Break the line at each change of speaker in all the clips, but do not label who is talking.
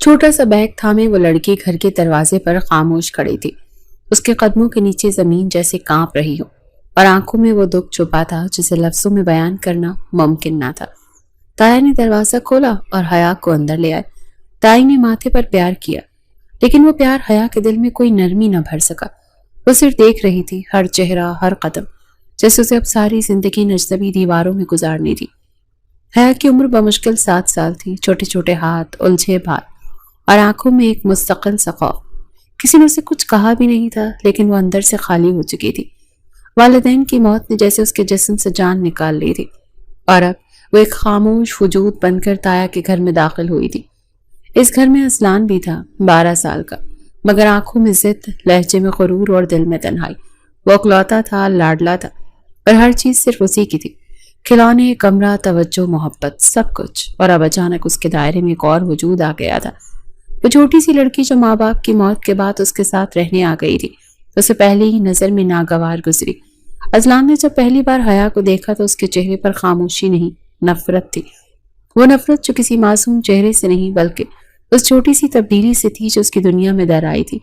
چھوٹا سا بیگ تھامے وہ لڑکی گھر کے دروازے پر خاموش کھڑی تھی۔ اس کے قدموں کے نیچے زمین جیسے کانپ رہی ہو اور آنکھوں میں وہ دکھ چھپا تھا جسے لفظوں میں بیان کرنا ممکن نہ تھا۔ تایا نے دروازہ کھولا اور حیا کو اندر لے آئے۔ تائی نے ماتھے پر پیار کیا، لیکن وہ پیار حیا کے دل میں کوئی نرمی نہ بھر سکا۔ وہ صرف دیکھ رہی تھی، ہر چہرہ، ہر قدم، جیسے اسے اب ساری زندگی اجنبی دیواروں میں گزارنی تھی۔ حیا کی عمر بمشکل 7 سال تھی، چھوٹے چھوٹے ہاتھ، الجھے بال اور آنکھوں میں ایک مستقل سا خوف۔ کسی نے اسے کچھ کہا بھی نہیں تھا، لیکن وہ اندر سے خالی ہو چکی تھی۔ والدین کی موت نے جیسے اس کے جسم سے جان نکال لی تھی، اور اب وہ ایک خاموش وجود بن کر تایا کے گھر میں داخل ہوئی تھی۔ اس گھر میں اصلان بھی تھا، 12 سال کا، مگر آنکھوں میں ضد، لہجے میں غرور اور دل میں تنہائی۔ وہ اکلوتا تھا، لاڈلا تھا، اور ہر چیز صرف اسی کی تھی۔ کھلونے، کمرہ، توجہ، محبت، سب کچھ۔ اور اب اچانک اس کے دائرے میں ایک اور وجود آ گیا تھا۔ وہ چھوٹی سی لڑکی جو ماں باپ کی موت کے بعد اس کے ساتھ رہنے آ گئی تھی، اسے پہلی ہی نظر میں ناگوار گزری۔ اصلان نے جب پہلی بار حیا کو دیکھا تو اس کے چہرے پر خاموشی نہیں، نفرت تھی۔ وہ نفرت جو کسی معصوم چہرے سے نہیں، بلکہ اس چھوٹی سی تبدیلی سے تھی جو اس کی دنیا میں در آئی تھی۔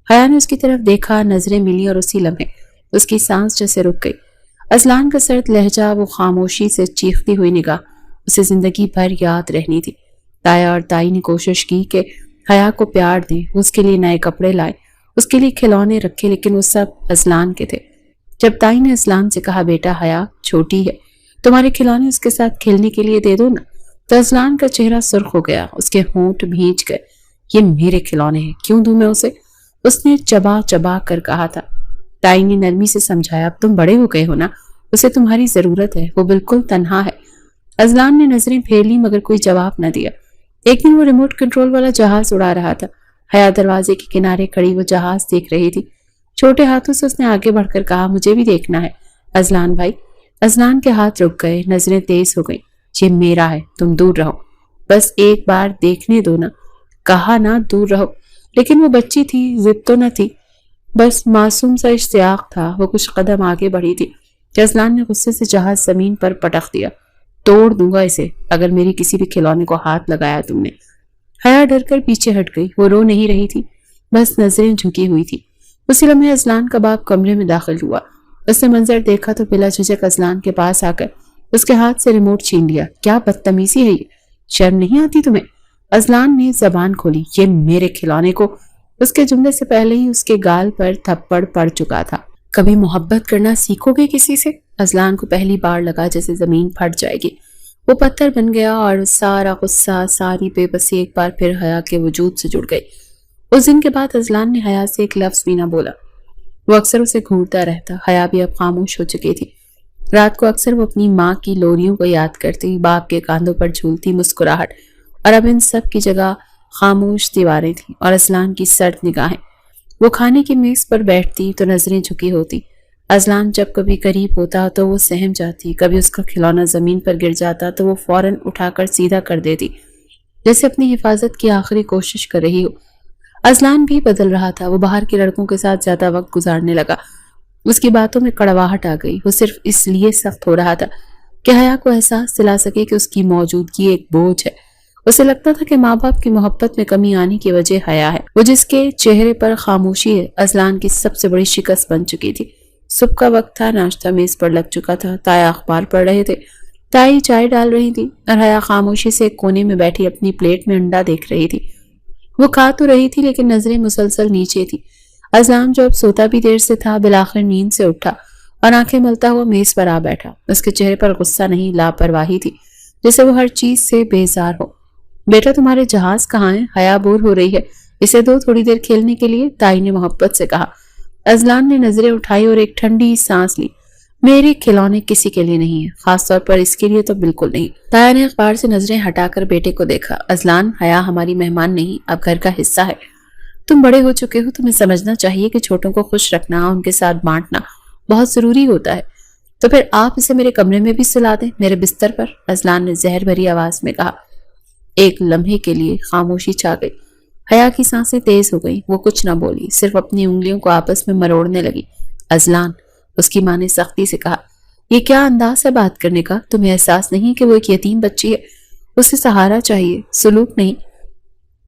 حیا نے اس کی طرف دیکھا، نظریں ملی، اور اسی لمحے اس کی سانس جیسے رک گئی۔ اصلان کا سرد لہجہ، وہ خاموشی سے چیختی ہوئی نگاہ، اسے زندگی بھر یاد رہنی تھی۔ تایا اور تائی نے کوشش کی کہ حیا کو پیار دیں، اس کے لیے نئے کپڑے لائے، اس کے لیے کھلونے رکھے، لیکن وہ سب اصلان کے تھے۔ جب تائی نے اصلان سے کہا، بیٹا حیا چھوٹی ہے، تمہارے کھلونے اس کے ساتھ کھیلنے کے لیے دے دو نا، تو اصلان کا چہرہ سرخ ہو گیا، اس کے ہونٹ بھیج گئے۔ یہ میرے کھلونے ہیں، کیوں دوں میں اسے؟ اس نے چبا چبا کر کہا تھا۔ تائی نے نرمی سے سمجھایا، اب تم بڑے ہو گئے ہو نا، اسے تمہاری ضرورت ہے، وہ بالکل تنہا ہے۔ اصلان نے نظریں پھیر لی مگر کوئی جواب نہ دیا۔ ایک دن وہ ریموٹ کنٹرول والا جہاز اڑا رہا تھا۔ حیا دروازے کے کنارے کھڑی وہ جہاز دیکھ رہی تھی۔ چھوٹے ہاتھوں سے اس نے آگے بڑھ کر کہا، مجھے بھی دیکھنا ہے اصلان بھائی۔ اصلان کے ہاتھ رک گئے، نظریں تیز ہو گئیں۔ یہ میرا ہے، تم دور رہو، بس ایک بار دیکھنے دو نا۔ کہا نا دور رہو، لیکن وہ بچی تھی، ضد تو نہ تھی، بس معصوم سا اشتیاق تھا۔ وہ کچھ قدم آگے بڑھی تھی کہ اصلان نے غصے سے جہاز زمین پر پٹخ دیا۔ توڑ دوں گا اسے اگر میری کسی بھی کھلونے کو ہاتھ لگایا تم نے۔ حیا ڈر کر پیچھے ہٹ گئی، وہ رو نہیں رہی تھی، بس نظریں جھکی ہوئی تھی۔ اسی لمحے اصلان کا باپ کمرے میں داخل ہوا۔ اس نے منظر دیکھا تو بلا جھجک اصلان کے پاس آ کر اس کے ہاتھ سے ریموٹ چھین لیا۔ کیا بدتمیزی ہے یہ، شرم نہیں آتی تمہیں؟ اصلان نے زبان کھولی، یہ میرے کھلونے کو۔ اس کے جملے سے پہلے ہی اس کے گال پر تھپڑ پڑ چکا تھا۔ کبھی محبت کرنا سیکھو گے کسی سے؟ اصلان کو پہلی بار لگا جیسے زمین پھٹ جائے گی۔ وہ پتھر بن گیا اور سارا غصہ، ساری بے بسی ایک بار پھر حیا کے وجود سے جڑ گئی۔ اس دن کے بعد اصلان نے حیا سے ایک لفظ بھی نہ بولا۔ وہ اکثر اسے گھورتا رہتا۔ حیا بھی اب خاموش ہو چکی تھی۔ رات کو اکثر وہ اپنی ماں کی لوریوں کو یاد کرتی، باپ کے کاندھوں پر جھولتی مسکراہٹ، اور اب ان سب کی جگہ خاموش دیواریں تھیں اور اصلان کی سرد نگاہیں۔ وہ کھانے کی میز پر بیٹھتی تو نظریں جھکی ہوتی۔ اصلان جب کبھی قریب ہوتا تو وہ سہم جاتی، کبھی اس کا کھلونا زمین پر گر جاتا تو وہ فوراً اٹھا کر سیدھا کر دیتی، جیسے اپنی حفاظت کی آخری کوشش کر رہی ہو۔ اصلان بھی بدل رہا تھا، وہ باہر کے لڑکوں کے ساتھ زیادہ وقت گزارنے لگا۔ اس کی باتوں میں کڑواہٹ آ گئی۔ وہ صرف اس لیے سخت ہو رہا تھا کہ حیا کو احساس دلا سکے کہ اس کی موجودگی ایک بوجھ ہے۔ اسے لگتا تھا کہ ماں باپ کی محبت میں کمی آنے کی وجہ حیا ہے، وہ جس کے چہرے پر خاموشی ہے اصلان کی سب سے بڑی شکست بن چکی تھی۔ صبح کا وقت تھا، ناشتہ میز پر لگ چکا تھا، تایا اخبار پڑھ رہے تھے، تائی چائے ڈال رہی تھی، اور حیا خاموشی سے ایک کونے میں بیٹھی اپنی پلیٹ میں انڈا دیکھ رہی تھی۔ وہ کھا تو رہی تھی لیکن نظریں مسلسل نیچے تھی۔ اصلان جو اب سوتا بھی دیر سے تھا، بالآخر نیند سے اٹھا اور آنکھیں ملتا ہوا میز پر آ بیٹھا۔ اس کے چہرے پر غصہ نہیں، لاپرواہی تھی، جیسے وہ ہر چیز سے بیزار ہو۔ بیٹا تمہارے جہاز کہاں ہیں؟ حیا بور ہو رہی ہے، اسے دو تھوڑی دیر کھیلنے کے لیے، تائی نے محبت سے کہا۔ اصلان نے نظریں اٹھائی اور ایک ٹھنڈی سانس لی۔ میرے کھلونے کسی کے لیے نہیں ہیں، خاص طور پر اس کے لیے تو بالکل نہیں۔ تایا نے اخبار سے نظریں ہٹا کر بیٹے کو دیکھا۔ اصلان، حیا ہماری مہمان نہیں، اب گھر کا حصہ ہے۔ تم بڑے ہو چکے ہو، تمہیں سمجھنا چاہیے کہ چھوٹوں کو خوش رکھنا، ان کے ساتھ بانٹنا بہت ضروری ہوتا ہے۔ تو پھر آپ اسے میرے کمرے میں بھی سلا دیں، میرے بستر پر، اصلان نے زہر بھری آواز میں کہا۔ ایک لمحے کے لیے خاموشی چھا گئی۔ حیا کی سانسیں تیز ہو گئیں، وہ کچھ نہ بولی، صرف اپنی انگلیوں کو آپس میں مروڑنے لگی۔ اصلان، اس کی ماں نے سختی سے کہا، یہ کیا انداز ہے بات کرنے کا؟ تمہیں احساس نہیں کہ وہ ایک یتیم بچی ہے؟ اسے سہارا چاہیے، سلوک نہیں۔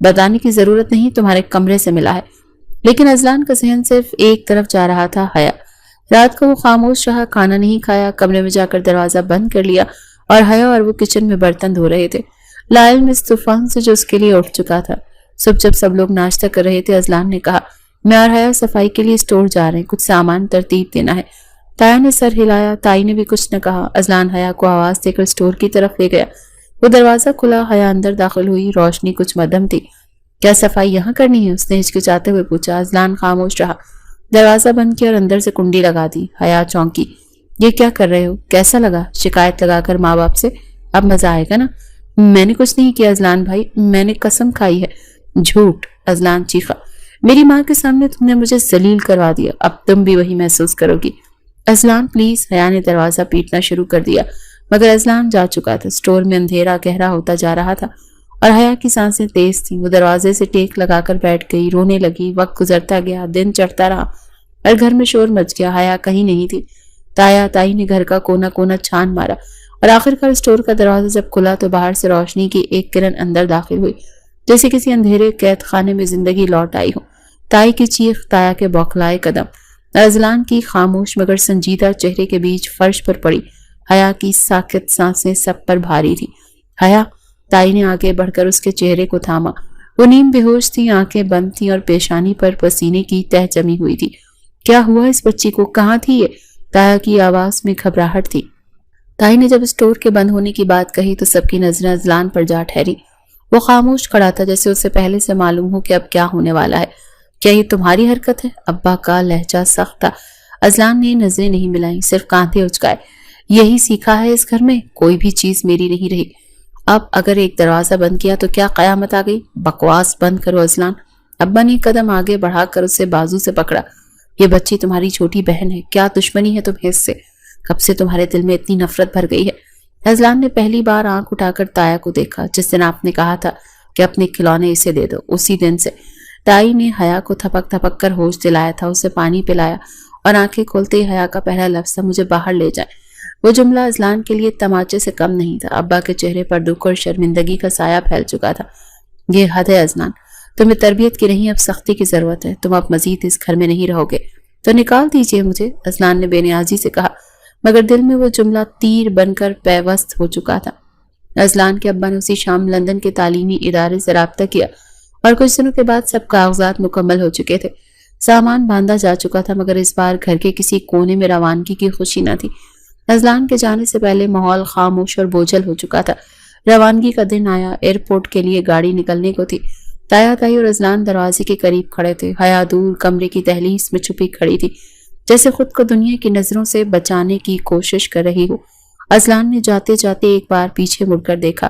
بتانے کی ضرورت نہیں، تمہارے کمرے سے ملا ہے۔ لیکن اذلان کا ذہن صرف ایک طرف جا رہا تھا، حیا۔ رات کو وہ خاموش رہا، کھانا نہیں کھایا، کمرے میں جا کر دروازہ بند کر لیا، اور حیا اور وہ کچن میں برتن دھو رہے تھے، لائل میں اس طوفان سے جو اس کے لیے اٹھ چکا تھا۔ صبح جب سب لوگ ناشتہ کر رہے تھے، اذلان نے کہا، میں اور حیا صفائی کے لیے اسٹور جا رہے ہیں، کچھ سامان ترتیب دینا ہے۔ تایا نے سر ہلایا، تائی نے بھی کچھ نہ کہا۔ اذلان حیا کو آواز دے کر اسٹور کی طرف لے گیا۔ وہ دروازہ کھلا، حیا اندر داخل ہوئی، روشنی کچھ مدھم تھی۔ کیا صفائی یہاں کرنی ہے؟ اس نے ہچکچاتے ہوئے پوچھا۔ اذلان خاموش رہا، دروازہ بند کیا اور اندر سے کنڈی لگا دی۔ حیا چونکی، یہ کیا کر رہے ہو؟ کیسا لگا شکایت لگا کر ماں باپ سے؟ اب مزہ آئے گا نا؟ میں نے کچھ نہیں کیا اذلان بھائی، میں نے قسم کھائی ہے۔ جھوٹ، اذلان چیخا، میری ماں کے سامنے تم نے مجھے ذلیل کروا دیا، اب تم بھی وہی محسوس کرو گی۔ اذلان پلیز، حیا نے دروازہ پیٹنا شروع کر دیا، مگر اذلان جا چکا تھا۔ اسٹور میں اندھیرا گہرا ہوتا جا رہا تھا اور حیا کی سانسیں تیز تھیں۔ وہ دروازے سے ٹیک لگا کر بیٹھ گئی، رونے لگی۔ وقت گزرتا گیا، دن چڑھتا رہا اور گھر میں شور مچ گیا۔ حیا کہیں نہیں تھی۔ تایا تائی نے گھر کا کونا کونا چھان مارا اور آخر کار اسٹور کا دروازہ جب کھلا تو باہر سے روشنی کی ایک کرن اندر داخل ہوئی، جیسے کسی اندھیرے قید خانے میں زندگی لوٹ آئی ہو۔ تائی کی چیخ، تایا کے بوکھلائے قدم، اذلان کی خاموش مگر سنجیدہ چہرے کے بیچ فرش پر پڑی حیا کی ساکت سانسیں سب پر بھاری تھی۔ حیا، تائی نے آگے بڑھ کر اس کے چہرے کو تھاما۔ وہ نیم بے ہوش تھی، آنکھیں بند تھیں اور پیشانی پر پسینے کی تہ جمی ہوئی تھی۔ کیا ہوا اس بچی کو؟ کہاں تھی یہ؟ تایا کی آواز میں گھبراہٹ تھی۔ تائی نے جب اسٹور کے بند ہونے کی بات کہی تو سب کی نظریں اذلان پر جا ٹھہری۔ وہ خاموش کھڑا تھا، جیسے اسے پہلے سے معلوم ہو کہ اب کیا ہونے والا ہے۔ کیا یہ تمہاری حرکت ہے؟ ابا کا لہجہ سخت تھا۔ اذلان نے نظریں نہیں ملائیں، صرف کاندھے اچکائے۔ یہی سیکھا ہے اس گھر میں، کوئی بھی چیز میری نہیں رہی۔ اب اگر ایک دروازہ بند کیا تو کیا قیامت آ گئی؟ بکواس بند کرو اذلان۔ ابا نے قدم آگے بڑھا کر اسے بازو سے پکڑا۔ یہ بچی تمہاری چھوٹی بہن ہے، کیا دشمنی ہے تمہیں اس سے؟ کب سے تمہارے دل میں اتنی نفرت بھر گئی ہے؟ اذلان نے پہلی بار آنکھ اٹھا کر تایا کو دیکھا۔ جس دن آپ نے کہا تھا کہ اپنے کھلونے اسے دے دو، اسی دن سے۔ تائی نے حیا کو تھپک تھپک کر ہوش دلایا تھا، اسے پانی پلایا اور آنکھیں کھولتے ہی حیا کا پہلا لفظ تھا، مجھے باہر لے جائیں۔ وہ جملہ اذلان کے لیے تماچے سے کم نہیں تھا۔ ابا کے چہرے پر دکھ اور شرمندگی کا سایہ پھیل چکا تھا۔ یہ حد ہے اذلان، تمہیں تربیت کی نہیں، اب سختی کی ضرورت ہے۔ تم اب مزید اس گھر میں نہیں رہو گے تو نکال دیجئے مجھے، اذلان نے بے نیازی سے کہا، مگر دل میں وہ جملہ تیر بن کر پیوست ہو چکا تھا۔ اذلان کے ابا نے اسی شام لندن کے تعلیمی ادارے سے رابطہ کیا اور کچھ دنوں کے بعد سب کاغذات مکمل ہو چکے تھے۔ سامان باندھا جا چکا تھا، مگر اس بار گھر کے کسی کونے میں روانگی کی خوشی نہ تھی۔ اذلان کے جانے سے پہلے ماحول خاموش اور بوجھل ہو چکا تھا۔ روانگی کا دن آیا، ایئرپورٹ کے لیے گاڑی نکلنے کو تھی۔ تایا تائی اور اذلان دروازے کے قریب کھڑے تھے۔ حیا دور کمرے کی دہلیز میں چھپی کھڑی تھی، جیسے خود کو دنیا کی نظروں سے بچانے کی کوشش کر رہی ہو۔ اذلان نے جاتے جاتے ایک بار پیچھے مڑ کر دیکھا،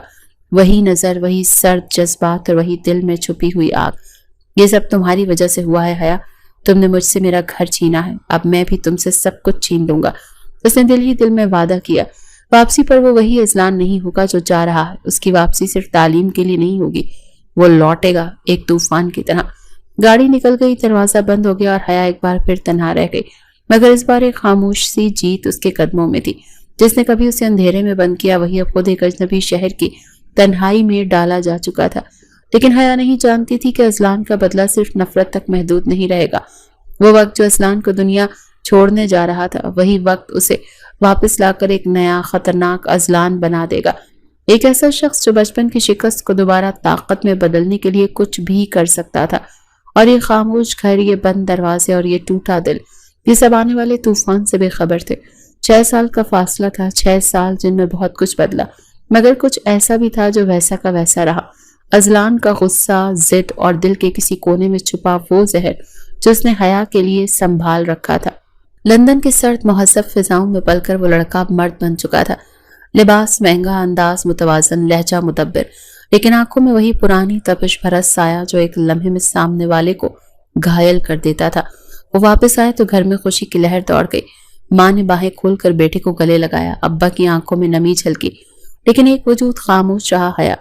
وہی نظر، وہی سرد جذبات اور وہی دل میں چھپی ہوئی آگ۔ یہ سب تمہاری وجہ سے ہوا ہے حیا، تم نے مجھ سے میرا گھر چھینا ہے، اب میں بھی تم سے سب کچھ چھین لوں گا۔ اس نے دل ہی دل میں وعدہ کیا۔ واپسی پر وہ وہی اذلان نہیں ہوگا جو جا رہا ہے۔ اس کی واپسی صرف تعلیم کے لیے نہیں ہوگی، وہ لوٹے گا ایک طوفان کی طرح۔ گاڑی نکل گئی، دروازہ بند ہو گیا اور حیا ایک بار پھر تنہا رہ گئی، مگر اس بار ایک خاموش سی جیت اس کے قدموں میں تھی۔ جس نے کبھی اسے اندھیرے میں بند کیا، وہی اب خود ایک اجنبی شہر کی تنہائی میں ڈالا جا چکا تھا۔ لیکن حیا نہیں جانتی تھی کہ اذلان کا بدلہ صرف نفرت تک محدود نہیں رہے گا۔ وہ وقت جو اذلان کو دنیا چھوڑنے جا رہا تھا، وہی وقت اسے واپس لا کر ایک نیا خطرناک اذلان بنا دے گا۔ ایک ایسا شخص جو بچپن کی شکست کو دوبارہ طاقت میں بدلنے کے لیے کچھ بھی کر سکتا تھا۔ اور یہ خاموش گھر، یہ بند دروازے اور یہ ٹوٹا دل، یہ سب آنے والے طوفان سے بے خبر تھے۔ 6 سال کا فاصلہ تھا، 6 سال جن میں بہت کچھ بدلا، مگر کچھ ایسا بھی تھا جو ویسا کا ویسا رہا۔ اذلان کا غصہ، ضد اور دل کے کسی کونے میں چھپا وہ زہر جو اس نے حیا کے لیے سنبھال رکھا تھا۔ لندن کے سرد مہذب فضاؤں میں پل کر وہ لڑکا مرد بن چکا تھا۔ لباس مہنگا، انداز متوازن، لہجہ مدبر، لیکن آنکھوں میں وہی پرانی تپش بھرا سایہ جو ایک لمحے میں سامنے والے کو گھائل کر دیتا تھا۔ وہ واپس آئے تو گھر میں خوشی کی لہر دوڑ گئی۔ ماں نے باہیں کھول کر بیٹے کو گلے لگایا، ابا کی آنکھوں میں نمی جھلکی، لیکن ایک وجود خاموش رہا، حیا۔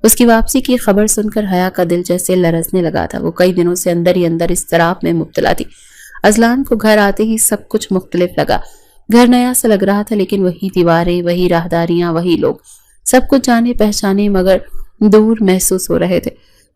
اس کی واپسی کی خبر سن کر حیا کا دل جیسے لرزنے لگا تھا۔ وہ کئی دنوں سے اندر ہی اندر اضطراب میں مبتلا تھی۔ اذلان کو گھر آتے ہی سب کچھ مختلف لگا۔ گھر نیا سا لگ رہا تھا، لیکن وہی دیواریں، وہی راہداریاں، وہی لوگ، سب کچھ جانے پہچانے مگر دور محسوس ہو رہے تھے۔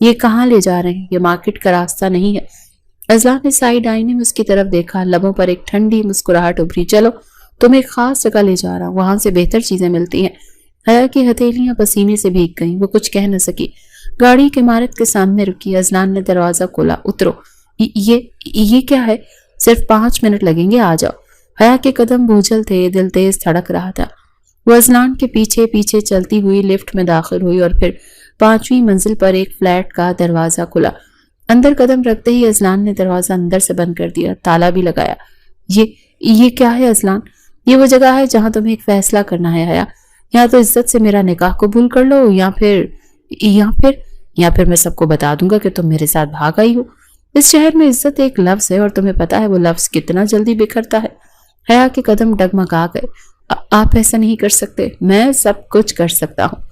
یہ کہاں لے جا رہے ہیں؟ یہ مارکیٹ کا راستہ نہیں ہے۔ اذلان نے سائیڈ آئینے میں اس کی طرف دیکھا، لبوں پر ایک ٹھنڈی مسکراہٹ ابھری۔ چلو تم ایک خاص جگہ لے جا رہا ہوں، وہاں سے بہتر چیزیں ملتی ہیں۔ حیا کی ہتھیلیاں پسینے سے بھیگ گئیں، وہ کچھ کہہ نہ سکی۔ گاڑی ایک عمارت کے سامنے رکی، اذلان نے دروازہ کھولا۔ اترو۔ یہ کیا ہے؟ صرف 5 منٹ لگیں گے، آ جاؤ۔ حیا کے قدم بوجھل تھے، دل تیز دھڑک رہا تھا۔ وہ اذلان کے پیچھے پیچھے چلتی ہوئی لفٹ میں داخل ہوئی اور پھر 5ویں منزل پر ایک فلیٹ کا دروازہ کھلا۔ اندر قدم رکھتے ہی اذلان نے دروازہ اندر سے بند کر دیا، تالا بھی لگایا۔ یہ کیا ہے اذلان؟ یہ وہ جگہ ہے جہاں تمہیں ایک فیصلہ کرنا ہے حیا۔ یا تو عزت سے میرا نکاح قبول کر لو یا پھر میں سب کو بتا دوں گا کہ تم میرے ساتھ بھاگ آئی ہو۔ اس شہر میں عزت ایک لفظ ہے اور تمہیں پتا ہے وہ لفظ کتنا جلدی بکھرتا ہے۔ حیا کے قدم ڈگمگا گئے۔ آپ ایسا نہیں کر سکتے، میں سب کچھ کر سکتا ہوں۔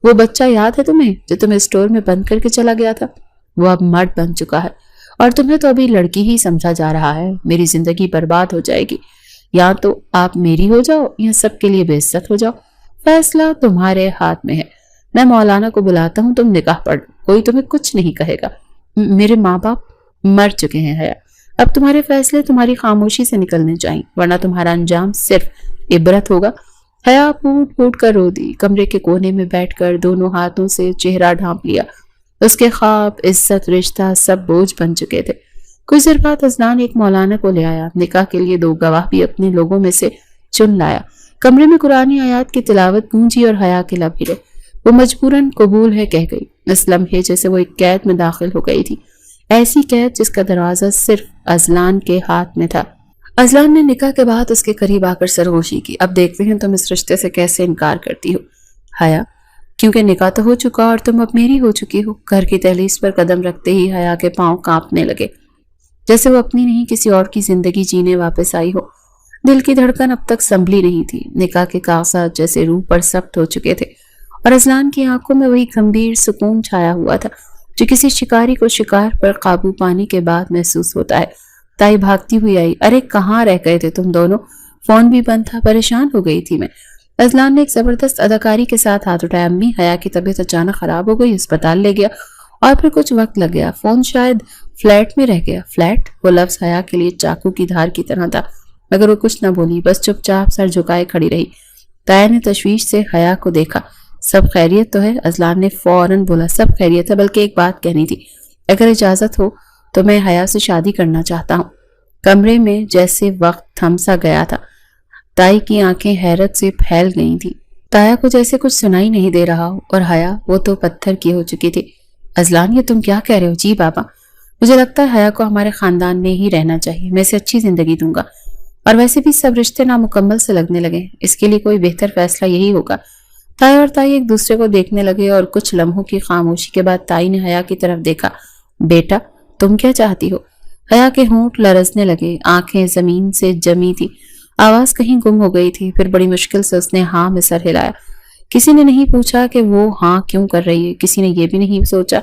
وہ بچہ یاد ہے تمہیں جو تمہیں اسٹور میں بند کر کے چلا گیا تھا؟ وہ اب مرد بن چکا ہے اور تمہیں تو ابھی لڑکی ہی سمجھا جا رہا ہے۔ میری زندگی برباد ہو جائے گی۔ یا تو آپ میری ہو جاؤ یا سب کے لیے بے عزت ہو جاؤ، فیصلہ تمہارے ہاتھ میں ہے۔ میں مولانا کو بلاتا ہوں، تم نکاح پڑھ لو، کوئی تمہیں کچھ نہیں کہے گا۔ میرے ماں باپ مر چکے ہیں حیا، اب تمہارے فیصلے تمہاری خاموشی سے نکلنے چاہیے، ورنہ تمہارا انجام صرف عبرت ہوگا۔ حیا پھوٹ پھوٹ کر رو دی، کمرے کے کونے میں بیٹھ کر دونوں ہاتھوں سے چہرہ ڈھانپ لیا۔ اس کے خواب، عزت، رشتہ سب بوجھ بن چکے تھے۔ کچھ دیر بعد اذلان ایک مولانا کو لے آیا، نکاح کے لیے 2 گواہ بھی اپنے لوگوں میں سے چن لایا۔ کمرے میں قرآن آیات کی تلاوت گونجی اور حیا کے لب ہلے۔ وہ مجبوراً قبول ہے کہہ گئی، اس لمحے جیسے وہ ایک قید میں داخل ہو گئی تھی، ایسی قید جس کا دروازہ صرف اذلان کے ہاتھ میں تھا۔ اذلان نے نکاح کے بعد اس کے قریب آ کر سرگوشی کی۔ اب دیکھتے ہیں تم اس رشتے سے کیسے انکار کرتی ہو حیا، کیونکہ نکاح تو ہو چکا اور تم اب میری ہو چکی ہو۔ گھر کی دہلیز پر قدم رکھتے ہی حیا کے پاؤں کانپنے لگے، جیسے وہ اپنی نہیں کسی اور کی زندگی جینے واپس آئی ہو۔ دل کی دھڑکن اب تک سنبھلی نہیں تھی، نکاح کے کاغذات جیسے روح پر سخت ہو چکے تھے اور اذلان کی آنکھوں میں وہی گمبھیر سکون چھایا ہوا تھا جو کسی شکاری کو شکار پر قابو پانے کے بعد محسوس ہوتا ہے۔ تائی بھاگتی ہوئی آئی۔ ارے کہاں رہ گئے تھے تم دونوں؟ فون بھی بند تھا، پریشان ہو گئی تھی میں۔ اذلان نے ایک زبردست اداکاری کے ساتھ ہاتھ اٹھایا۔ امی، حیا کی طبیعت اچانک خراب ہو گئی، اسپتال لے گیا اور پھر کچھ وقت لگ گیا، فون شاید فلیٹ میں رہ گیا۔ فلیٹ؟ وہ لفظ حیا کے لیے چاقو کی دھار کی طرح تھا، مگر وہ کچھ نہ بولی، بس چپ چاپ سر جھکائے کھڑی رہی۔ تایا نے تشویش سے حیا کو دیکھا۔ سب خیریت تو ہے؟ اذلان نے فوراً بولا، سب خیریت ہے، بلکہ ایک بات کہنی تھی، اگر اجازت ہو تو میں حیا سے شادی کرنا چاہتا ہوں۔ کمرے میں جیسے وقت تھم سا گیا تھا، تائی کی آنکھیں حیرت سے پھیل گئی تھی۔ تایا کو جیسے کچھ سنائی نہیں دے رہا ہو، اور حیا وہ تو پتھر کی ہو چکی تھی۔ اذلان، یہ تم کیا کہہ رہے ہو؟ جی بابا، مجھے لگتا ہے حیا کو ہمارے خاندان میں ہی رہنا چاہیے، میں اسے اچھی زندگی دوں گا، اور ویسے بھی سب رشتے نامکمل سے لگنے لگے، اس کے لیے کوئی بہتر فیصلہ یہی ہوگا۔ تائی اور تائی ایک دوسرے کو دیکھنے لگے اور کچھ لمحوں کی خاموشی کے بعد تائی نے حیا کی طرف دیکھا۔ بیٹا، تم کیا چاہتی ہو؟ حیا کے ہونٹ لرزنے لگے، آنکھیں زمین سے جمی تھی، آواز کہیں گم ہو گئی تھی۔ پھر بڑی مشکل سے اس نے ہاں میں سر ہلایا۔ کسی نے نہیں پوچھا کہ وہ ہاں کیوں کر رہی ہے، کسی نے یہ بھی نہیں سوچا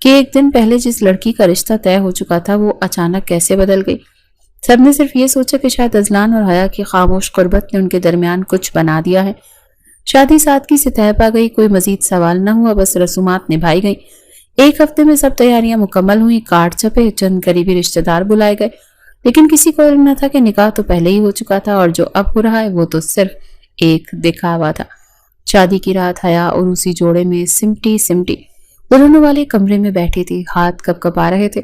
کہ ایک دن پہلے جس لڑکی کا رشتہ طے ہو چکا تھا وہ اچانک کیسے بدل گئی۔ سب نے صرف یہ سوچا کہ شاید اذلان اور حیا کی خاموش قربت نے ان کے درمیان کچھ بنا دیا ہے۔ شادی سادگی سے طے پا گئی، کوئی مزید سوال نہ ہوا، بس رسومات نبھائی گئی۔ 1 ہفتے میں سب تیاریاں مکمل ہوئیں، کارڈ چھپے، چند قریبی رشتہ دار بلائے گئے، لیکن کسی کو علم نہ تھا کہ نکاح تو پہلے ہی ہو چکا تھا اور جو اب ہو رہا ہے وہ تو صرف ایک دکھاوا تھا۔ شادی کی رات حیا اور اسی جوڑے میں سمٹی دلہنوں والے کمرے میں بیٹھی تھی، ہاتھ کپ کپا رہے تھے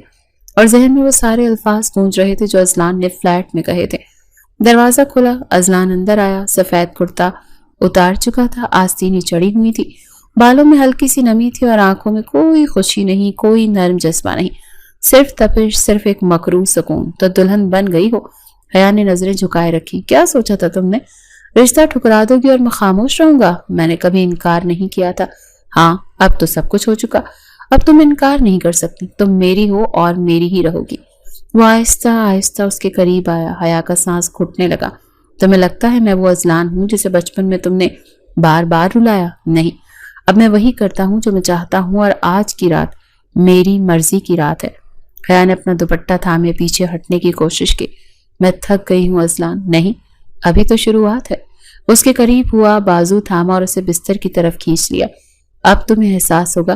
اور ذہن میں وہ سارے الفاظ گونج رہے تھے جو اذلان نے فلیٹ میں کہے تھے۔ دروازہ کھلا، اذلان اندر آیا، سفید کرتا اتار چکا تھا، آستینی چڑھی ہوئی تھی، بالوں میں ہلکی سی نمی تھی اور آنکھوں میں کوئی خوشی نہیں، کوئی نرم جذبہ نہیں، صرف تپش، صرف ایک مکروہ سکون۔ تو دلہن بن گئی ہو؟ حیا نے نظریں جھکائے رکھی۔ کیا سوچا تھا تم نے؟ رشتہ ٹھکرا دو گی اور میں خاموش رہوں گا؟ میں نے کبھی انکار نہیں کیا تھا۔ ہاں، اب تو سب کچھ ہو چکا، اب تم انکار نہیں کر سکتی، تم میری ہو اور میری ہی رہو گی۔ وہ آہستہ آہستہ اس کے قریب آیا، حیا کا سانس گھٹنے لگا۔ تمہیں لگتا ہے میں وہ اذلان ہوں جسے بچپن میں تم نے بار بار رلایا؟ نہیں، اب میں وہی کرتا ہوں جو میں چاہتا ہوں، اور آج کی رات میری مرضی کی رات ہے۔ حیا نے اپنا دوپٹہ تھامے پیچھے ہٹنے کی کوشش کی۔ میں تھک گئی ہوں اذلان۔ نہیں، ابھی تو شروعات ہے۔ اس کے قریب ہوا، بازو تھاما اور اسے بستر کی طرف کھینچ لیا۔ اب تمہیں احساس ہوگا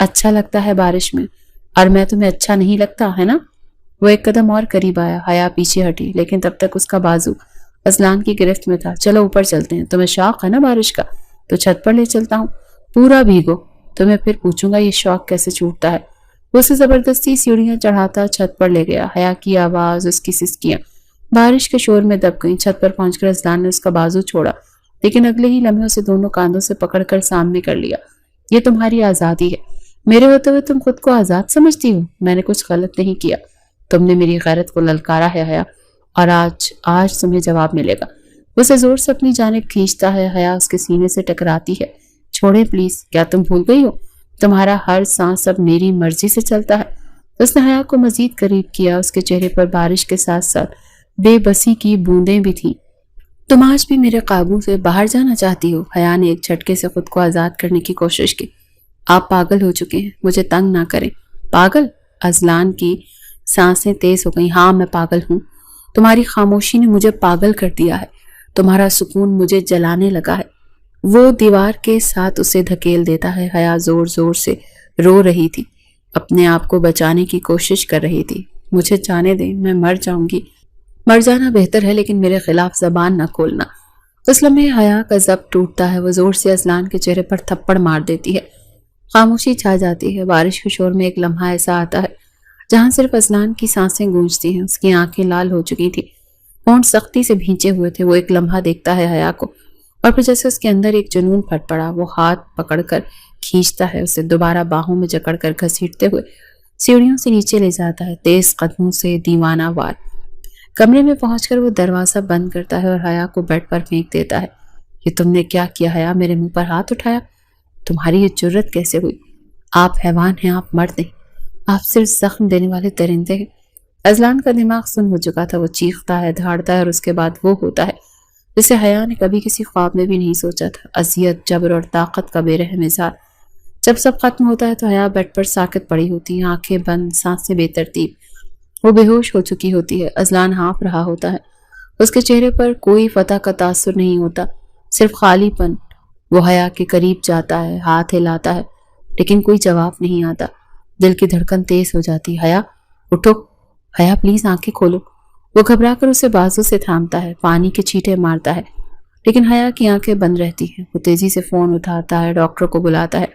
اچھا لگتا ہے بارش میں، اور میں تمہیں اچھا نہیں لگتا ہے نا؟ وہ ایک قدم اور قریب آیا، حیا پیچھے ہٹی، لیکن تب تک اس کا بازو اذلان کی گرفت میں تھا۔ چلو اوپر چلتے ہیں، تمہیں شوق ہے نا بارش کا؟ تو چھت پر لے چلتا ہوں، پورا بھیگو، تمہیں پھر پوچھوں گا یہ شوق کیسے چھوٹتا ہے۔ وہ اسے زبردستی سیڑھیاں چڑھاتا چھت پر لے گیا۔ حیا کی آواز، اس کی سسکیاں بارش کے شور میں دب گئیں۔ چھت پر پہنچ کر اذلان نے اس کا بازو چھوڑا، لیکن اگلے ہی لمحے اسے دونوں کاندھوں سے پکڑ کر سامنے کر لیا۔ یہ تمہاری آزادی ہے، میرے ہوتے ہوئے تم خود کو آزاد سمجھتی ہو؟ میں نے کچھ غلط نہیں کیا، تم نے میری غیرت کو للکارا ہے حیا، اور آج تمہیں جواب ملے گا۔ اسے زور سے اپنی جانب کھینچتا ہے، حیا اس کے سینے سے ٹکراتی ہے۔ چھوڑیں پلیز، کیا تم بھول گئی ہو تمہارا ہر سانس اب میری مرضی سے چلتا ہے؟ اس نے حیا کو مزید قریب کیا، اس کے چہرے پر بارش کے ساتھ ساتھ بے بسی کی بوندیں بھی تھیں۔ تم آج بھی میرے قابو سے باہر جانا چاہتی ہو؟ حیا نے ایک جھٹکے سے خود کو آزاد کرنے کی کوشش کی۔ آپ پاگل ہو چکے ہیں، مجھے تنگ نہ کریں۔ پاگل؟ اذلان کی سانسیں تیز ہو گئیں۔ ہاں میں پاگل ہوں، تمہاری خاموشی نے مجھے پاگل کر دیا ہے، تمہارا سکون مجھے جلانے لگا ہے۔ وہ دیوار کے ساتھ اسے دھکیل دیتا ہے۔ حیا زور زور سے رو رہی تھی، اپنے آپ کو بچانے کی کوشش کر رہی تھی۔ مجھے جانے دیں، میں مر جاؤں گی۔ مر جانا بہتر ہے، لیکن میرے خلاف زبان نہ کھولنا۔ اس لمحے حیا کا ضبط ٹوٹتا ہے، وہ زور سے اذلان کے چہرے پر تھپڑ مار دیتی ہے۔ خاموشی چھا جاتی ہے۔ بارش کے شور میں ایک لمحہ ایسا آتا ہے جہاں صرف اذلان کی سانسیں گونجتی ہیں۔ اس کی آنکھیں لال ہو چکی تھی، ہونٹ سختی سے بھینچے ہوئے تھے۔ وہ ایک لمحہ دیکھتا ہے حیا کو، اور پھر جیسے اس کے اندر ایک جنون پھٹ پڑا، وہ ہاتھ پکڑ کر کھینچتا ہے، اسے دوبارہ باہوں میں جکڑ کر گھسیٹتے ہوئے سیڑھیوں سے نیچے لے جاتا ہے، تیز قدموں سے دیوانہ وار۔ کمرے میں پہنچ کر وہ دروازہ بند کرتا ہے اور حیا کو بیڈ پر پھینک دیتا ہے۔ یہ تم نے کیا کیا حیا؟ میرے منہ پر ہاتھ اٹھایا؟ تمہاری یہ جرت کیسے ہوئی؟ آپ حیوان ہیں، آپ مرد نہیں، آپ صرف زخم دینے والے درندے ہیں۔ اذلان کا دماغ سن ہو چکا تھا، وہ چیختا ہے، دھاڑتا ہے، اور اس کے بعد وہ ہوتا ہے جسے حیا نے کبھی کسی خواب میں بھی نہیں سوچا تھا۔ اذیت، جبر اور طاقت کا بے رحم اظہار۔ جب سب ختم ہوتا ہے تو حیا بیڈ پر ساکت پڑی ہوتی ہے، آنکھیں بند، سانسیں بے ترتیب۔ وہ بے ہوش ہو چکی ہوتی ہے۔ اذلان ہانپ رہا ہوتا ہے، اس کے چہرے پر کوئی فتح کا تاثر نہیں ہوتا، صرف خالی پن۔ وہ حیا کے قریب جاتا ہے، ہاتھ ہلاتا ہے، لیکن کوئی جواب نہیں آتا۔ دل کی دھڑکن تیز ہو جاتی۔ حیا اٹھو، حیا پلیز آنکھیں کھولو۔ وہ گھبرا کر اسے بازو سے تھامتا ہے، پانی کے چھینٹے مارتا ہے، لیکن حیا کی آنکھیں بند رہتی ہیں۔ وہ تیزی سے فون اٹھاتا ہے، ڈاکٹر کو بلاتا ہے،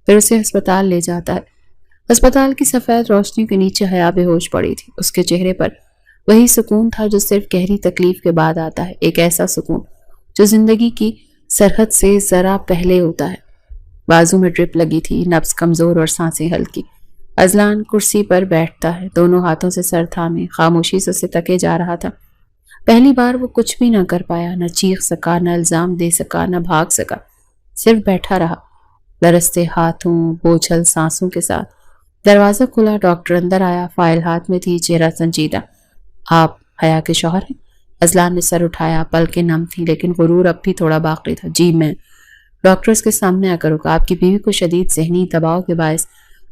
پھر اسے ہسپتال لے جاتا ہے۔ ہسپتال کی سفید روشنی کے نیچے حیا بے ہوش پڑی تھی۔ اس کے چہرے پر وہی سکون تھا جو صرف گہری تکلیف کے بعد آتا ہے، ایک ایسا سکون جو زندگی کی سرحد سے ذرا پہلے ہوتا ہے۔ بازو میں ڈرپ لگی تھی، نبض کمزور اور سانسیں ہلکی۔ اذلان کرسی پر بیٹھتا ہے، دونوں ہاتھوں سے سر تھامے، خاموشی سے اسے تکے جا رہا تھا۔ پہلی بار وہ کچھ بھی نہ کر پایا، نہ چیخ سکا، نہ الزام دے سکا، نہ بھاگ سکا، صرف بیٹھا رہا، لرزتے ہاتھوں، بوجھل سانسوں کے ساتھ۔ دروازہ کھلا، ڈاکٹر اندر آیا، فائل ہاتھ میں تھی، چہرہ سنجیدہ۔ آپ حیا کے شوہر ہیں؟ اذلان نے سر اٹھایا، پلکیں نم تھیں، لیکن غرور اب بھی تھوڑا باقی تھا۔ جی میں۔ ڈاکٹر اس کے سامنے آ کر رکا۔ آپ کی بیوی کو شدید ذہنی دباؤ کے باعث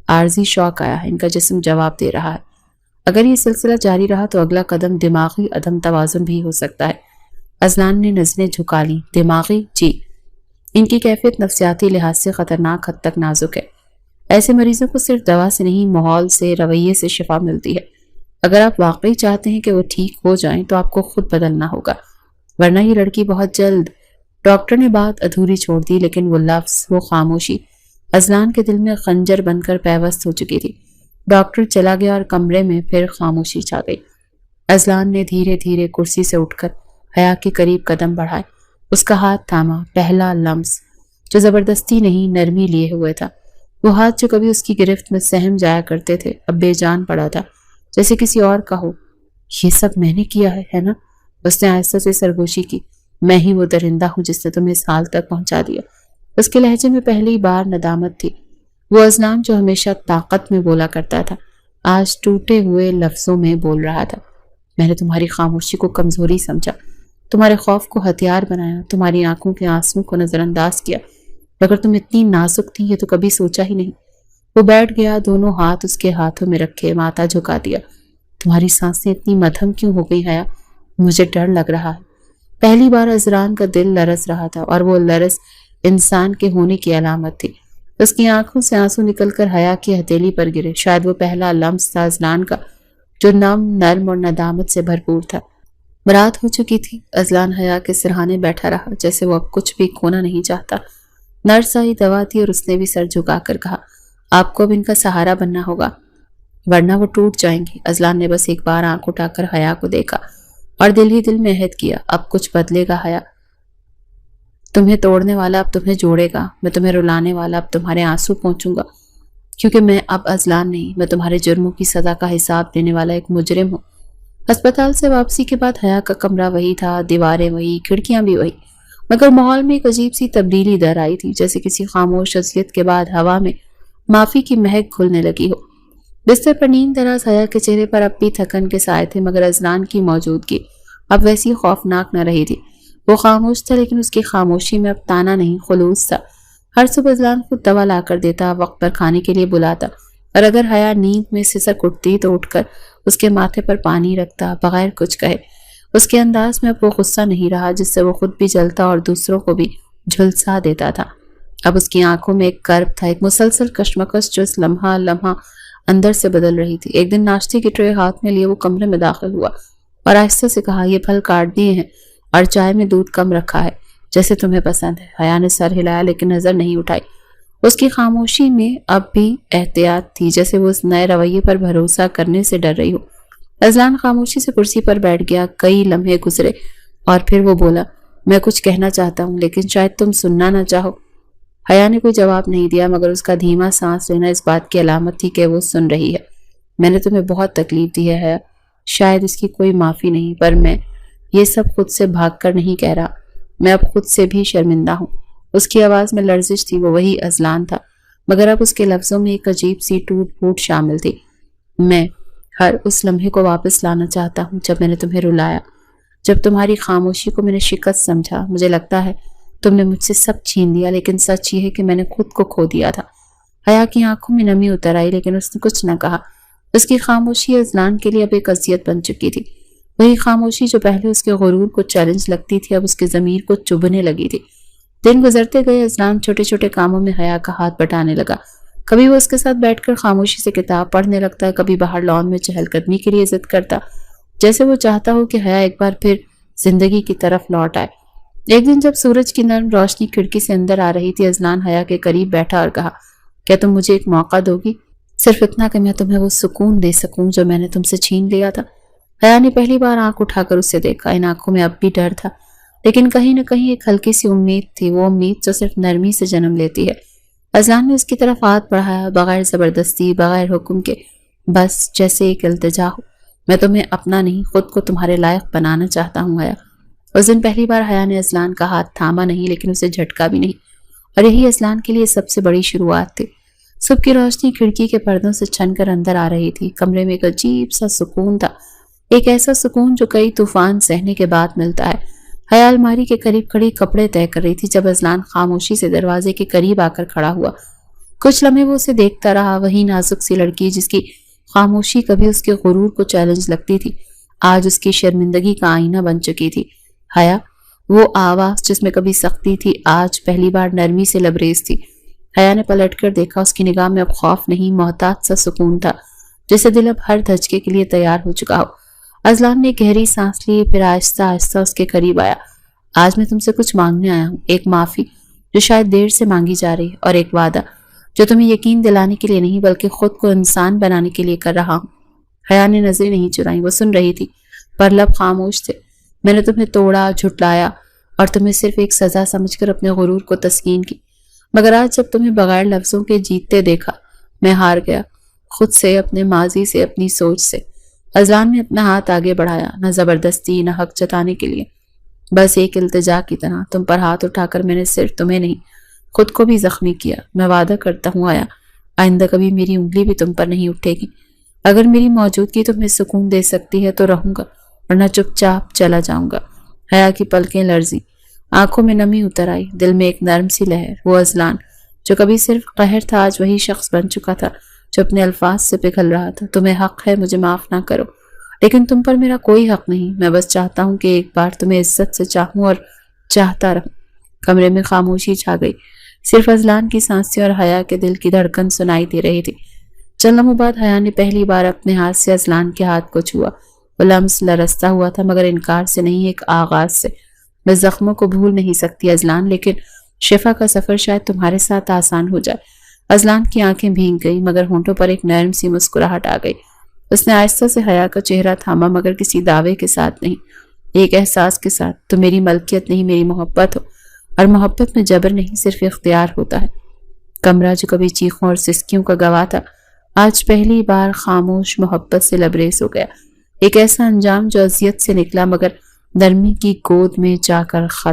عارضی شوق آیا ہے، ان کا جسم جواب دے رہا ہے۔ اگر یہ سلسلہ جاری رہا تو اگلا قدم دماغی عدم توازن بھی ہو سکتا ہے۔ اذلان نے نظریں جھکا لیں۔ دماغی؟ جی۔ ان کی کیفیت نفسیاتی لحاظ سے خطرناک حد تک نازک ہے۔ ایسے مریضوں کو صرف دوا سے نہیں، ماحول سے، رویے سے شفا ملتی ہے۔ اگر آپ واقعی چاہتے ہیں کہ وہ ٹھیک ہو جائیں تو آپ کو خود بدلنا ہوگا، ورنہ یہ لڑکی بہت جلد۔ ڈاکٹر نے بات ادھوری چھوڑ دی، لیکن وہ لفظ، وہ خاموشی اذلان کے دل میں خنجر بن کر پیوست ہو چکی تھی۔ ڈاکٹر چلا گیا اور کمرے میں پھر خاموشی چھا گئی۔ اذلان نے دھیرے دھیرے کرسی سے اٹھ کر حیا کے قریب قدم بڑھائے، اس کا ہاتھ تھاما، پہلا لمس جو زبردستی نہیں، نرمی لیے ہوئے تھا۔ وہ ہاتھ جو کبھی اس کی گرفت میں سہم جایا کرتے تھے اب بے جان پڑا تھا، جیسے کسی اور کا ہو۔ یہ سب میں نے کیا ہے نا؟ اس نے آہستہ سے سرگوشی کی۔ میں ہی وہ درندہ ہوں جس نے تمہیں اس حال تک پہنچا دیا۔ اس کے لہجے میں پہلی بار ندامت تھی۔ وہ اذلان جو ہمیشہ طاقت میں بولا کرتا تھا آج ٹوٹے ہوئے لفظوں میں بول رہا تھا۔ میں نے تمہاری خاموشی کو کمزوری سمجھا، تمہارے خوف کو ہتھیار بنایا، تمہاری آنکھوں کے آنسوں کو نظر انداز کیا، مگر تم اتنی نازک تھی یہ تو کبھی سوچا ہی نہیں۔ وہ بیٹھ گیا، دونوں ہاتھ اس کے ہاتھوں میں رکھے، ماتھا جھکا دیا۔ تمہاری سانسیں اتنی مدھم کیوں ہو گئی حیا؟ مجھے ڈر لگ رہا ہے۔ پہلی بار اذلان کا دل لرز رہا تھا، اور وہ لرز انسان کے ہونے کی علامت تھی۔ اس کی آنکھوں سے آنسو نکل کر حیا کی ہتھیلی پر گرے۔ شاید وہ پہلا لمس تھا اذلان کا جو نرم اور ندامت سے بھرپور تھا۔ رات ہو چکی تھی۔ اذلان حیا کے سرہانے بیٹھا رہا جیسے وہ اب کچھ بھی کھونا نہیں چاہتا۔ نرس آئی، دوا دی اور اس نے بھی سر جھکا کر کہا، آپ کو اب ان کا سہارا بننا ہوگا ورنہ وہ ٹوٹ جائیں گی۔ اذلان نے بس ایک بار آنکھ اٹھا کر حیا کو دیکھا اور دل ہی دل میں عہد کیا، اب کچھ بدلے گا حیا۔ تمہیں توڑنے والا اب تمہیں جوڑے گا، میں تمہیں رلانے والا اب تمہارے آنسو پہنچوں گا، کیونکہ میں اب اذلان نہیں، میں تمہارے جرموں کی سزا کا حساب دینے والا ایک مجرم ہوں۔ ہسپتال سے واپسی کے بعد حیا کا کمرہ وہی تھا، دیواریں وہی، کھڑکیاں بھی وہی، مگر ماحول میں ایک عجیب سی تبدیلی در آئی تھی، جیسے کسی خاموش اذیت کے بعد ہوا میں معافی کی مہک گھلنے لگی ہو۔ بستر پر نیند دراز حیا کے چہرے پر اب بھی تھکن کے سائے تھے، مگر اذلان کی موجودگی اب ویسی خوفناک نہ رہی تھی۔ وہ خاموش تھا لیکن اس کی خاموشی میں اب تانا نہیں، خلوص تھا۔ ہر صبح اذلان خود دوا لا کر دیتا، وقت پر کھانے کے لیے بلاتا، اور اگر حیا نیند میں سسک اٹھتی تو اٹھ کر اس کے ماتھے پر پانی رکھتا بغیر کچھ کہے۔ اس کے انداز میں اب وہ غصہ نہیں رہا جس سے وہ خود بھی جلتا اور دوسروں کو بھی جھلسا دیتا تھا۔ اب اس کی آنکھوں میں ایک کرب تھا، ایک مسلسل کشمکش جو اس لمحہ اندر سے بدل رہی تھی۔ ایک دن ناشتے کی ٹرے ہاتھ میں لیے وہ کمرے میں داخل ہوا اور آہستہ سے کہا، یہ پھل کاٹ دیے ہیں اور چائے میں دودھ کم رکھا ہے، جیسے تمہیں پسند ہے۔ حیا نے سر ہلایا لیکن نظر نہیں اٹھائی۔ اس کی خاموشی میں اب بھی احتیاط تھی، جیسے وہ اس نئے رویے پر بھروسہ کرنے سے ڈر رہی ہو۔ اذلان خاموشی سے کرسی پر بیٹھ گیا۔ کئی لمحے گزرے اور پھر وہ بولا، میں کچھ کہنا چاہتا ہوں لیکن شاید تم سننا نہ چاہو۔ حیا نے کوئی جواب نہیں دیا، مگر اس کا دھیما سانس لینا اس بات کی علامت تھی کہ وہ سن رہی ہے۔ میں نے تمہیں بہت تکلیف دی ہے حیا، شاید اس کی کوئی معافی نہیں، پر میں یہ سب خود سے بھاگ کر نہیں کہہ رہا، میں اب خود سے بھی شرمندہ ہوں۔ اس کی آواز میں لرزش تھی، وہ وہی اذلان تھا، مگر اب اس کے لفظوں میں ایک عجیب سی ٹوٹ پھوٹ شامل تھی۔ میں ہر اس لمحے کو واپس لانا چاہتا ہوں جب میں نے تمہیں رلایا، جب تمہاری خاموشی کو میں نے شکست سمجھا۔ مجھے لگتا ہے تم نے مجھ سے سب چھین لیا، لیکن سچ یہ ہے کہ میں نے خود کو کھو دیا تھا۔ حیا کی آنکھوں میں نمی اتر آئی لیکن اس نے کچھ نہ کہا۔ اس کی خاموشی اذلان کے لیے اب ایک اذیت بن چکی تھی، وہی خاموشی جو پہلے اس کے غرور کو چیلنج لگتی تھی اب اس کے ضمیر کو چبھنے لگی تھی۔ دن گزرتے گئے، اذلان چھوٹے چھوٹے کاموں میں حیا کا ہاتھ بٹانے لگا۔ کبھی وہ اس کے ساتھ بیٹھ کر خاموشی سے کتاب پڑھنے لگتا، کبھی باہر لان میں چہل قدمی کے لیے ضد کرتا، جیسے وہ چاہتا ہو کہ حیا ایک بار پھر زندگی کی طرف لوٹ آئے۔ ایک دن جب سورج کی نرم روشنی کھڑکی سے اندر آ رہی تھی، اذلان حیا کے قریب بیٹھا اور کہا، کیا تم مجھے ایک موقع دو گی؟ صرف اتنا کہ میں تمہیں وہ سکون دے سکوں جو میں نے تم سے چھین لیا تھا۔ حیا نے پہلی بار آنکھ اٹھا کر اسے دیکھا۔ ان آنکھوں میں اب بھی ڈر تھا لیکن کہیں نہ کہیں ایک ہلکی سی امید تھی، وہ امید جو صرف نرمی سے جنم لیتی ہے۔ اذلان نے اس کی طرف ہاتھ بڑھایا، بغیر زبردستی، بغیر حکم کے، بس جیسے ایک التجا ہو۔ میں تمہیں اپنا نہیں، خود کو تمہارے لائق بنانا چاہتا ہوں حیا۔ اس دن پہلی بار حیا نے اذلان کا ہاتھ تھاما نہیں لیکن اسے جھٹکا بھی نہیں، اور یہی اذلان کے لیے سب سے بڑی شروعات تھی۔ صبح کی روشنی کھڑکی کے پردوں سے چھن کر اندر آ رہی تھی۔ کمرے میں ایک عجیب سا سکون تھا، ایک ایسا سکون جو کئی طوفان سہنے کے بعد ملتا ہے۔ حیا الماری کے قریب کھڑی کپڑے طے کر رہی تھی جب اذلان خاموشی سے دروازے کے قریب آ کر کھڑا ہوا۔ کچھ لمحے وہ اسے دیکھتا رہا، وہی نازک سی لڑکی جس کی خاموشی کبھی اس کے غرور کو چیلنج لگتی تھی، آج اس کی شرمندگی کا آئینہ بن چکی تھی۔ حیا، وہ آواز جس میں کبھی سختی تھی آج پہلی بار نرمی سے لبریز تھی۔ حیا نے پلٹ کر دیکھا، اس کی نگاہ میں اب خوف نہیں، محتاط سا سکون تھا، جیسے دل اب ہر دھچکے کے لیے تیار ہو چکا ہو۔ اذلان نے گہری سانس لی، پھر آہستہ آہستہ اس کے قریب آیا۔ آج میں تم سے کچھ مانگنے آیا ہوں، ایک معافی جو شاید دیر سے مانگی جا رہی ہے، اور ایک وعدہ جو تمہیں یقین دلانے کے لیے نہیں بلکہ خود کو انسان بنانے کے لیے کر رہا ہوں۔ حیا نے نظریں نہیں چرائیں، وہ سن رہی تھی پر لب خاموش تھے۔ میں نے تمہیں توڑا، جھٹلایا اور تمہیں صرف ایک سزا سمجھ کر اپنے غرور کو تسکین کی، مگر آج جب تمہیں بغیر لفظوں کے جیتتے دیکھا، میں ہار گیا، خود سے، اپنے ماضی سے، اپنی سوچ سے۔ اذلان نے اپنا ہاتھ آگے بڑھایا، نہ زبردستی نہ حق جتانے کے لیے، بس ایک التجا کی طرح۔ تم پر ہاتھ اٹھا کر میں نے صرف تمہیں نہیں، خود کو بھی زخمی کیا۔ میں وعدہ کرتا ہوں آیا، آئندہ کبھی میری انگلی بھی تم پر نہیں اٹھے گی۔ اگر میری موجودگی تمہیں سکون دے سکتی ہے تو رہوں گا، ورنہ چپ چاپ چلا جاؤں گا۔ حیا کی پلکیں لرزی، آنکھوں میں نمی اتر آئی، دل میں ایک نرم سی لہر۔ وہ اذلان جو کبھی صرف قہر تھا آج وہی شخص بن چکا تھا جو اپنے الفاظ سے پگھل رہا تھا۔ تمہیں حق ہے مجھے معاف نہ کرو، لیکن تم پر میرا کوئی حق نہیں۔ میں بس چاہتا ہوں کہ ایک بار تمہیں عزت سے چاہوں اور چاہتا رہوں۔ کمرے میں خاموشی چھا گئی۔ صرف ازلان کی سانسیں اور حیا کے دل کی دھڑکن سنائی دے رہی تھی۔ چند لمحوں بعد حیا نے پہلی بار اپنے ہاتھ سے ازلان کے ہاتھ کو چھوا۔ وہ لمس لرزتا ہوا تھا، مگر انکار سے نہیں، ایک آغاز سے۔ میں زخموں کو بھول نہیں سکتی ازلان، لیکن شفا کا سفر شاید تمہارے ساتھ آسان ہو جائے۔ ازلان کی آنکھیں بھیگ گئی، مگر ہونٹوں پر ایک نرم سی مسکراہٹ آ گئی۔ اس نے آہستہ سے حیا کا چہرہ تھاما، مگر کسی دعوے کے ساتھ نہیں، ایک احساس کے ساتھ۔ تو میری ملکیت نہیں، میری محبت ہو، اور محبت میں جبر نہیں، صرف اختیار ہوتا ہے۔ کمرہ جو کبھی چیخوں اور سسکیوں کا گواہ تھا، آج پہلی بار خاموش محبت سے لبریز ہو گیا۔ ایک ایسا انجام جو اذیت سے نکلا، مگر نرمی کی گود میں جا کر ختم